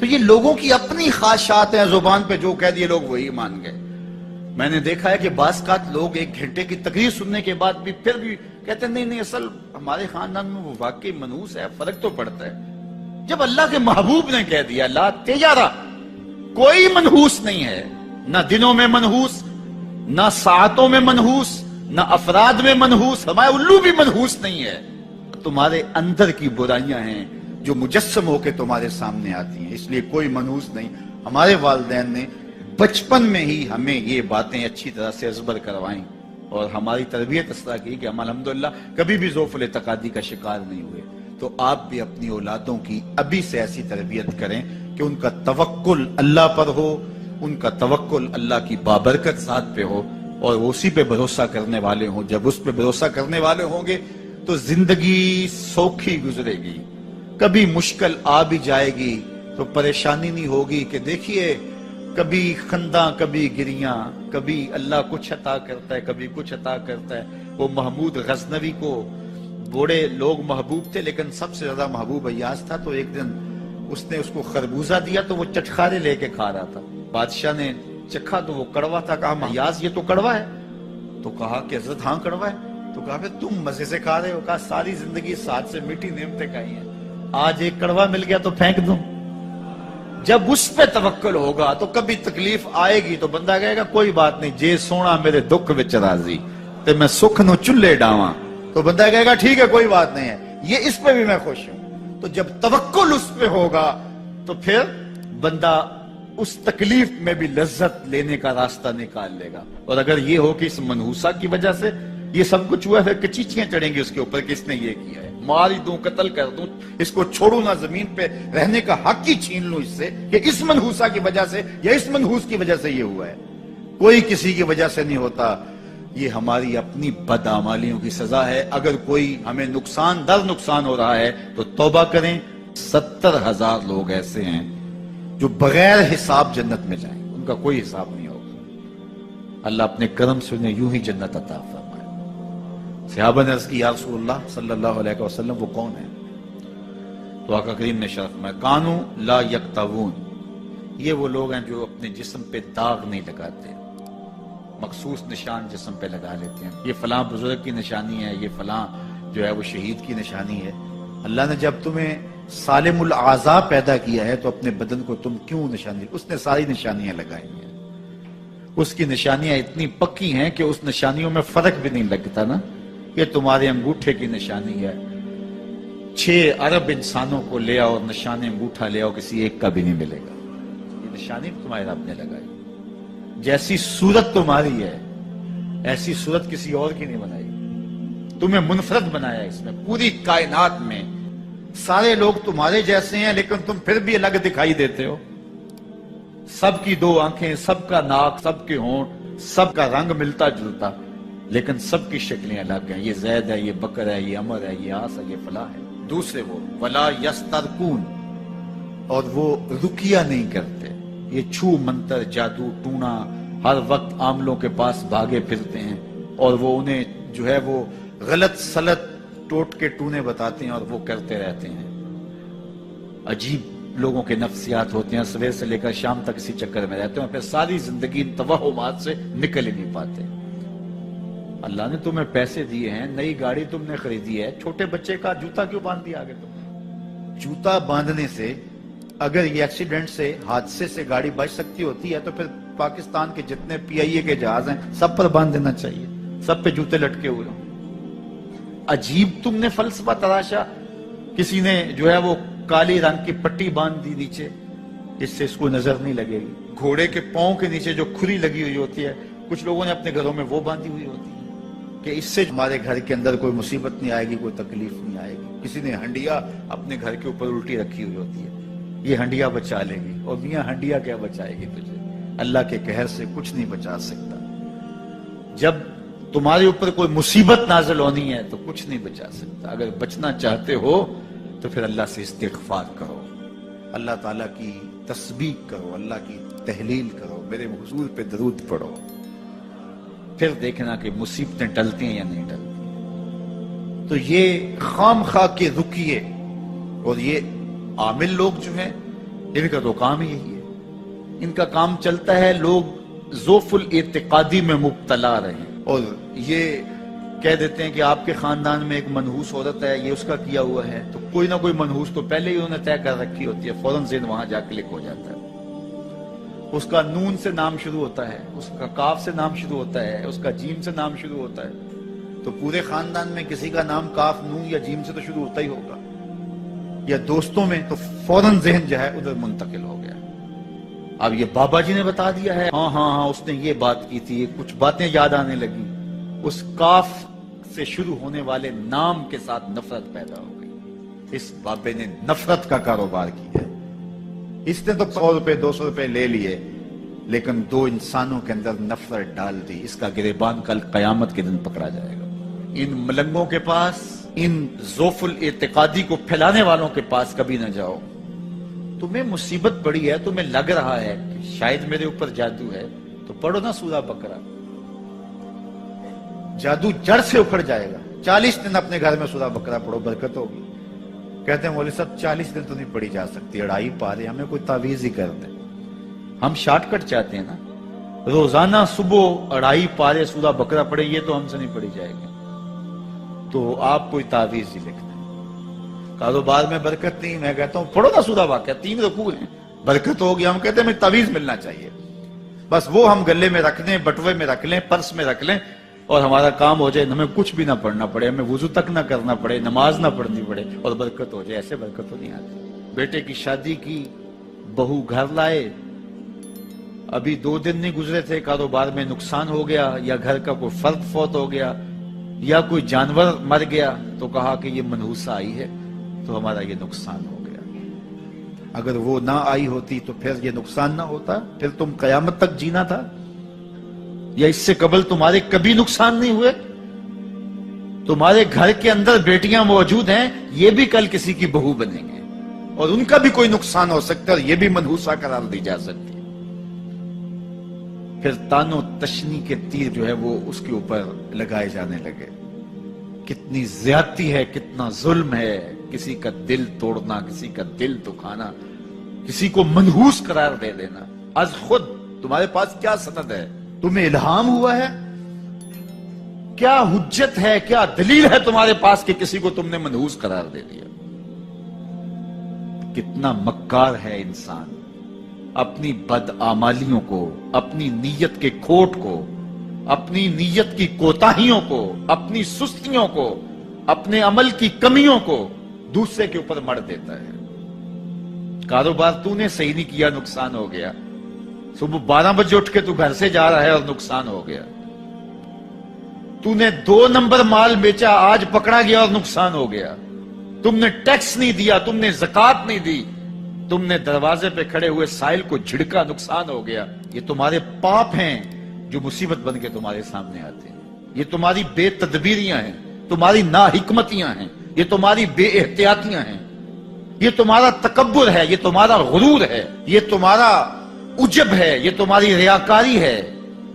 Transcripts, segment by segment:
یہ لوگوں کی اپنی خواہشات ہیں، زبان پہ جو کہہ دیے لوگ وہی مان گئے۔ میں نے دیکھا ہے کہ بعض اوقات لوگ 1 گھنٹے کی تقریر سننے کے بعد بھی پھر بھی کہتے ہیں نہیں اصل ہمارے خاندان میں وہ واقعی منحوس ہے، فرق تو پڑتا ہے۔ جب اللہ کے محبوب نے کہہ دیا لا تجارہ، کوئی منحوس نہیں ہے، نہ دنوں میں منحوس، نہ ساعتوں میں منحوس، نہ افراد میں منحوس، ہمارے الو بھی منحوس نہیں ہے۔ تمہارے اندر کی برائیاں ہیں جو مجسم ہو کے تمہارے سامنے آتی ہیں، اس لیے کوئی منحوس نہیں۔ ہمارے والدین نے بچپن میں ہی ہمیں یہ باتیں اچھی طرح سے ازبر کروائیں اور ہماری تربیت اس طرح کی کہ ہم الحمدللہ کبھی بھی ذوف الاعتقادی کا شکار نہیں ہوئے۔ تو آپ بھی اپنی اولادوں کی ابھی سے ایسی تربیت کریں کہ ان کا توکل اللہ پر ہو، ان کا توکل اللہ کی بابرکت ذات پہ ہو اور وہ اسی پہ بھروسہ کرنے والے ہوں۔ جب اس پہ بھروسہ کرنے والے ہوں گے تو زندگی سوکھی گزرے گی، کبھی مشکل آ بھی جائے گی تو پریشانی نہیں ہوگی کہ دیکھیے کبھی خنداں کبھی گریاں، کبھی اللہ کچھ عطا کرتا ہے کبھی کچھ عطا کرتا ہے۔ وہ محمود غزنوی کو بوڑھے لوگ محبوب تھے لیکن سب سے زیادہ محبوب ایاز تھا، تو ایک دن اس نے اس کو خربوزہ دیا تو وہ چٹخارے لے کے کھا رہا تھا۔ بادشاہ نے چکھا تو وہ کڑوا تھا، کہا ایاز یہ تو کڑوا ہے، تو کہا کہ حضرت ہاں کڑوا ہے، تو کہا پھر تم مزے سے کھا رہے ہو، کہا ساری زندگی ساتھ سے میٹھی نعمتیں کھائی ہیں، آج ایک کڑوا مل گیا تو پھینک دوں۔ جب اس پہ توکل ہوگا تو کبھی تکلیف آئے گی تو بندہ کہے گا کوئی بات نہیں، جے سونا میرے دکھ وچ راضی تے میں سکھ نو چلے ڈاواں، تو بندہ کہے گا ٹھیک ہے کوئی بات نہیں ہے، یہ اس پہ بھی میں خوش ہوں۔ تو جب توکل اس پہ ہوگا تو پھر بندہ اس تکلیف میں بھی لذت لینے کا راستہ نکال لے گا۔ اور اگر یہ ہو کہ اس منحوسہ کی وجہ سے یہ سب کچھ ہوا ہے، پھر کچیچیاں چڑھیں گی اس کے اوپر کہ اس نے یہ کیا ہے، مار ہی دوں، قتل کر دوں، اس کو چھوڑوں نہ، زمین پہ رہنے کا حق ہی چھین لوں اس سے کہ اس منحوسہ کی وجہ سے یا اس منحوس کی وجہ سے یہ ہوا ہے۔ کوئی کسی کی وجہ سے نہیں ہوتا، یہ ہماری اپنی بدعمالیوں کی سزا ہے۔ اگر کوئی ہمیں نقصان در نقصان ہو رہا ہے تو توبہ کریں۔ 70,000 لوگ ایسے ہیں جو بغیر حساب جنت میں جائیں، ان کا کوئی حساب نہیں ہوگا۔ اللہ اپنے کرم سے انہیں یوں ہی جنت عطا فرمائے۔ صحابہ نے عرض کی یا رسول اللہ صلی اللہ علیہ وسلم وہ کون ہیں؟ تو آقا کریم نے شرف میں کانو لا یکتوون، یہ وہ لوگ ہیں جو اپنے جسم پہ داغ نہیں لگاتے، مخصوص نشان جسم پہ لگا لیتے ہیں، یہ فلاں بزرگ کی نشانی ہے، یہ فلاں جو ہے وہ شہید کی نشانی ہے۔ اللہ نے جب تمہیں سالم الاعضاء پیدا کیا ہے تو اپنے بدن کو تم کیوں نشانی، اس نے ساری نشانیاں لگائی ہیں، اس کی نشانیاں اتنی پکی ہیں کہ اس نشانیوں میں فرق بھی نہیں لگتا نا۔ یہ تمہارے انگوٹھے کی نشانی ہے، 6 ارب انسانوں کو لے آؤ اور نشان انگوٹھا لے آؤ، کسی ایک کا بھی نہیں ملے گا۔ یہ نشانی تمہارے رب نے لگائی۔ جیسی صورت تمہاری ہے ایسی صورت کسی اور کی نہیں بنائی، تمہیں منفرد بنایا اس میں۔ پوری کائنات میں سارے لوگ تمہارے جیسے ہیں لیکن تم پھر بھی الگ دکھائی دیتے ہو۔ سب کی 2 آنکھیں، سب کا ناک، سب کے ہونٹ، سب کا رنگ ملتا جلتا، لیکن سب کی شکلیں الگ ہیں۔ یہ زید ہے، یہ بکر ہے، یہ عمر ہے، یہ آس ہے، یہ فلاح ہے۔ دوسرے وہ ولا یسترقون، اور وہ رکیہ نہیں کرتے، یہ چھو منتر جادو ٹونا ہر وقت عاملوں کے پاس بھاگے پھرتے ہیں اور وہ انہیں جو ہے وہ غلط سلط ٹوٹ کے ٹونے بتاتے ہیں اور وہ کرتے رہتے ہیں۔ عجیب لوگوں کے نفسیات ہوتے ہیں، صبح سے لے کر شام تک اسی چکر میں رہتے ہیں اور پھر ساری زندگی ان توہمات سے نکل ہی نہیں پاتے۔ اللہ نے تمہیں پیسے دیے ہیں، نئی گاڑی تم نے خریدی ہے، چھوٹے بچے کا جوتا کیوں باندھ دیا آگے تم؟ جوتا باندھنے سے اگر یہ ایکسیڈنٹ سے، حادثے سے گاڑی بچ سکتی ہوتی ہے تو پھر پاکستان کے جتنے پی آئی اے کے جہاز ہیں سب پر باندھ دینا چاہیے، سب پہ جوتے لٹکے ہوئے ہوں۔ عجیب تم نے فلسفہ تراشا، کسی نے جو ہے وہ کالی رنگ کی پٹی باندھ دی نیچے، اس سے اس کو نظر نہیں لگے گی۔ گھوڑے کے پاؤں کے نیچے جو کھری لگی ہوئی ہوتی ہے، کچھ لوگوں نے اپنے گھروں میں وہ باندھی ہوئی ہوتی ہے کہ اس سے ہمارے گھر کے اندر کوئی مصیبت نہیں آئے گی، کوئی تکلیف نہیں آئے گی۔ کسی نے ہنڈیا اپنے گھر کے اوپر الٹی رکھی ہوئی ہوتی ہے، یہ ہنڈیا بچا لے گی، اور میاں ہنڈیا کیا بچائے گی تجھے؟ اللہ کے قہر سے کچھ نہیں بچا سکتا۔ جب تمہارے اوپر کوئی مصیبت نازل ہونی ہے تو کچھ نہیں بچا سکتا۔ اگر بچنا چاہتے ہو تو پھر اللہ سے استغفار کرو، اللہ تعالیٰ کی تسبیح کرو، اللہ کی تحلیل کرو، میرے حضور پہ درود پڑھو، پھر دیکھنا کہ مصیبتیں ٹلتی ہیں یا نہیں ٹلتی۔ تو یہ خام خواہ کے رکیے اور یہ عامل لوگ جو ہیں ان کا تو کام ہی یہی ہے. ان کا کام چلتا ہے لوگ ذوف الاعتقادی میں مبتلا رہے ہیں اور یہ کہہ دیتے ہیں کہ آپ کے خاندان میں ایک منحوس عورت ہے, یہ اس کا کیا ہوا ہے, تو کوئی نہ کوئی منحوس تو پہلے ہی انہوں نے طے کر رکھی ہوتی ہے, فوراً ذہن وہاں جا کلک ہو جاتا ہے. اس کا نون سے نام شروع ہوتا ہے, اس کا کاف سے نام شروع ہوتا ہے, اس کا جیم سے نام شروع ہوتا ہے, تو پورے خاندان میں کسی کا نام کاف, نون یا جیم سے تو شروع ہوتا ہی ہوگا, یا دوستوں میں, تو فوراً ذہن جو ہے ادھر منتقل ہو گیا. اب یہ بابا جی نے بتا دیا ہے, ہاں ہاں ہاں اس نے یہ بات کی تھی, کچھ باتیں یاد آنے لگی, اس کاف سے شروع ہونے والے نام کے ساتھ نفرت پیدا ہو گئی. اس بابے نے نفرت کا کاروبار کیا ہے. اس نے تو 100 روپے 200 روپے لے لیے, لیکن دو انسانوں کے اندر نفرت ڈال دی. اس کا گریبان کل قیامت کے دن پکڑا جائے گا. ان ملنگوں کے پاس, ان ذوف الاعتقادی کو پھیلانے والوں کے پاس کبھی نہ جاؤ. تمہیں مصیبت پڑی ہے, تمہیں لگ رہا ہے کہ شاید میرے اوپر جادو ہے, تو پڑھو نا سورہ بقرہ, جادو جڑ سے اکھڑ جائے گا. 40 دن اپنے گھر میں سورہ بقرہ پڑھو, برکت ہوگی. کہتے ہیں مولوی صاحب 40 دن تو نہیں پڑھی جا سکتی, 2.5 پارے, ہمیں کوئی تعویذ ہی کر دے. ہم شارٹ کٹ چاہتے ہیں نا, روزانہ صبح 2.5 پارے سورہ بقرہ پڑھے, یہ تو ہم سے نہیں پڑھی جائے گی, تو آپ کوئی تعویذ ہی لکھ دیں. کاروبار میں برکت نہیں, میں کہتا ہوں پڑھو نا سورہ واقعہ, 3 رکوع ہیں, برکت ہوگی. ہم کہتے ہیں ہمیں تعویذ ملنا چاہیے, بس وہ ہم گلے میں رکھ لیں, بٹوے میں رکھ لیں, پرس میں رکھ لیں, اور ہمارا کام ہو جائے, ہمیں کچھ بھی نہ پڑھنا پڑے, ہمیں وضو تک نہ کرنا پڑے, نماز نہ پڑھنی پڑے, اور برکت ہو جائے. ایسے برکت تو نہیں آتی. بیٹے کی شادی کی, بہو گھر لائے, ابھی 2 دن نہیں گزرے تھے, کاروبار میں نقصان ہو گیا, یا گھر کا کوئی فرد فوت ہو گیا, یا کوئی جانور مر گیا, تو کہا کہ یہ منحوسہ آئی ہے, تو ہمارا یہ نقصان ہو گیا. اگر وہ نہ آئی ہوتی تو پھر یہ نقصان نہ ہوتا, پھر تم قیامت تک جینا تھا, یا اس سے قبل تمہارے کبھی نقصان نہیں ہوئے. تمہارے گھر کے اندر بیٹیاں موجود ہیں, یہ بھی کل کسی کی بہو بنیں گے, اور ان کا بھی کوئی نقصان ہو سکتا ہے, اور یہ بھی منحوسہ قرار دی جا سکتی ہے. پھر تانو تشنی کے تیر جو ہے وہ اس کے اوپر لگائے جانے لگے. کتنی زیادتی ہے, کتنا ظلم ہے, کسی کا دل توڑنا, کسی کا دل دکھانا, کسی کو منحوس قرار دے دینا. از خود تمہارے پاس کیا سند ہے؟ تمہیں الہام ہوا ہے؟ کیا حجت ہے, کیا دلیل ہے تمہارے پاس کہ کسی کو تم نے منحوس قرار دے دیا؟ کتنا مکار ہے انسان, اپنی بدعمالیوں کو, اپنی نیت کے کھوٹ کو, اپنی نیت کی کوتاہیوں کو, اپنی سستیوں کو, اپنے عمل کی کمیوں کو دوسرے کے اوپر مڑ دیتا ہے. کاروبار تو نے صحیح نہیں کیا, نقصان ہو گیا. صبح 12 بجے اٹھ کے تو گھر سے جا رہا ہے اور نقصان ہو گیا. تو نے 2 نمبر مال بیچا, آج پکڑا گیا اور نقصان ہو گیا. تم نے ٹیکس نہیں دیا, تم نے زکات نہیں دی, تم نے دروازے پہ کھڑے ہوئے سائل کو جھڑکا, نقصان ہو گیا. یہ تمہارے پاپ ہیں جو مصیبت بن کے تمہارے سامنے آتے ہیں. یہ تمہاری بے تدبیریاں ہیں, تمہاری ناحکمتیاں ہیں, یہ تمہاری بے احتیاطیاں ہیں, یہ تمہارا تکبر ہے, یہ تمہارا غرور ہے, یہ تمہارا عجب ہے, یہ تمہاری ریاکاری ہے,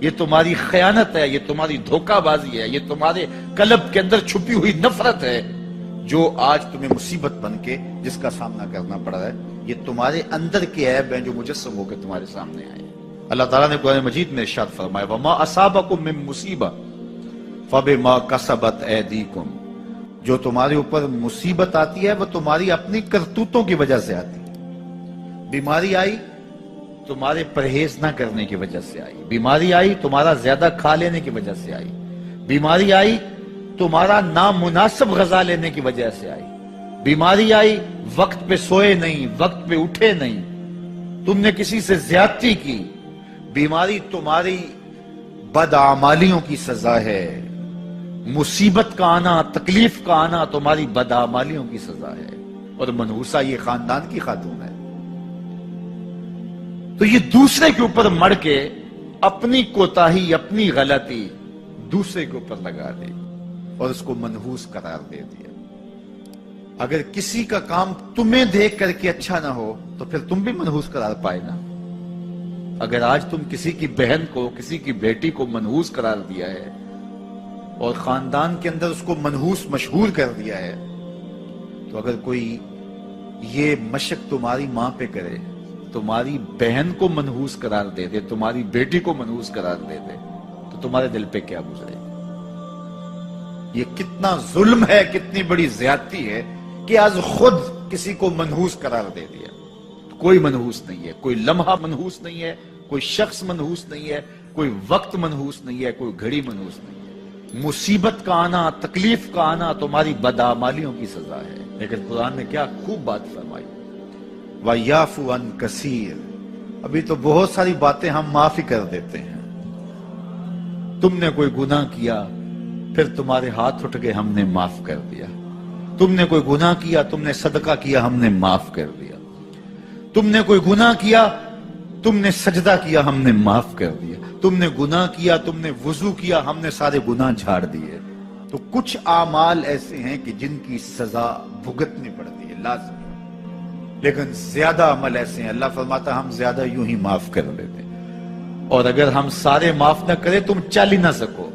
یہ تمہاری خیانت ہے, یہ تمہاری دھوکہ بازی ہے, یہ تمہارے قلب کے اندر چھپی ہوئی نفرت ہے, جو آج تمہیں مصیبت بن کے جس کا سامنا کرنا پڑ رہا ہے. یہ تمہارے اندر کے عیب ہیں جو مجسم ہو کے تمہارے سامنے آئے. اللہ تعالیٰ نے قرآن مجید میں ارشاد فرمایا, وَمَا أَصَابَكُم مِّن مُّصِيبَةٍ فَبِمَا كَسَبَتْ أَيْدِيكُمْ. جو تمہارے اوپر مصیبت آتی ہے وہ تمہاری اپنی کرتوتوں کی وجہ سے آتی ہے. بیماری آئی تمہارے پرہیز نہ کرنے کی وجہ سے آئی. بیماری آئی تمہارا زیادہ کھا لینے کی وجہ سے آئی. بیماری آئی تمہارا نامناسب غذا لینے کی وجہ سے آئی. بیماری آئی وقت پہ سوئے نہیں, وقت پہ اٹھے نہیں, تم نے کسی سے زیادتی کی. بیماری تمہاری بدعمالیوں کی سزا ہے. مصیبت کا آنا, تکلیف کا آنا تمہاری بدعمالیوں کی سزا ہے. اور منحوسہ یہ خاندان کی خاتون ہے. تو یہ دوسرے کے اوپر مڑ کے اپنی کوتاہی, اپنی غلطی دوسرے کے اوپر لگا دی اور اس کو منحوس قرار دے دیا. اگر کسی کا کام تمہیں دیکھ کر کے اچھا نہ ہو تو پھر تم بھی منحوس قرار پائے نا. اگر آج تم کسی کی بہن کو, کسی کی بیٹی کو منحوس قرار دیا ہے اور خاندان کے اندر اس کو منحوس مشہور کر دیا ہے, تو اگر کوئی یہ مشق تمہاری ماں پہ کرے, تمہاری بہن کو منحوس قرار دے دے، تمہاری بیٹی کو منحوس قرار دے دے، تو تمہارے دل پہ کیا گزرے گا؟ یہ کتنا ظلم ہے، کتنی بڑی زیادتی ہے کہ آج خود کسی کو منحوس قرار دے دیا۔ کوئی منحوس نہیں ہے، کوئی لمحہ منحوس نہیں ہے، کوئی شخص منحوس نہیں ہے، کوئی وقت منحوس نہیں ہے، کوئی گھڑی منحوس نہیں ہے۔ مصیبت کا آنا، تکلیف کا آنا تمہاری بدعمالیوں کی سزا ہے۔ لیکن قرآن نے کیا خوب بات فرمائی، وَيَعْفُو عَنْ كَثِيرٍ، ابھی تو بہت ساری باتیں ہم معاف ہی کر دیتے ہیں۔ تم نے کوئی گناہ کیا، پھر تمہارے ہاتھ اٹھ گئے، ہم نے معاف کر دیا۔ تم نے کوئی گناہ کیا، تم نے صدقہ کیا، ہم نے معاف کر دیا۔ تم نے کوئی گناہ کیا، تم نے سجدہ کیا، ہم نے معاف کر دیا۔ تم نے گناہ کیا، تم نے وضو کیا، ہم نے سارے گناہ جھاڑ دیے۔ تو کچھ اعمال ایسے ہیں کہ جن کی سزا بھگتنی پڑتی ہے، لازم، لیکن زیادہ عمل ایسے ہیں اللہ فرماتا ہم زیادہ یوں ہی معاف کر دیتے ہیں۔ اور اگر ہم سارے معاف نہ کریں تم چل ہی نہ سکو،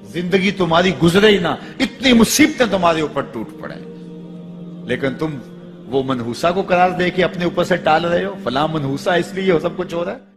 زندگی تمہاری گزرے ہی نہ، اتنی مصیبتیں تمہارے اوپر ٹوٹ پڑیں، لیکن تم وہ منحوسہ کو قرار دے کے اپنے اوپر سے ٹال رہے ہو، فلاں منحوسہ اس لیے سب کچھ ہو رہا ہے۔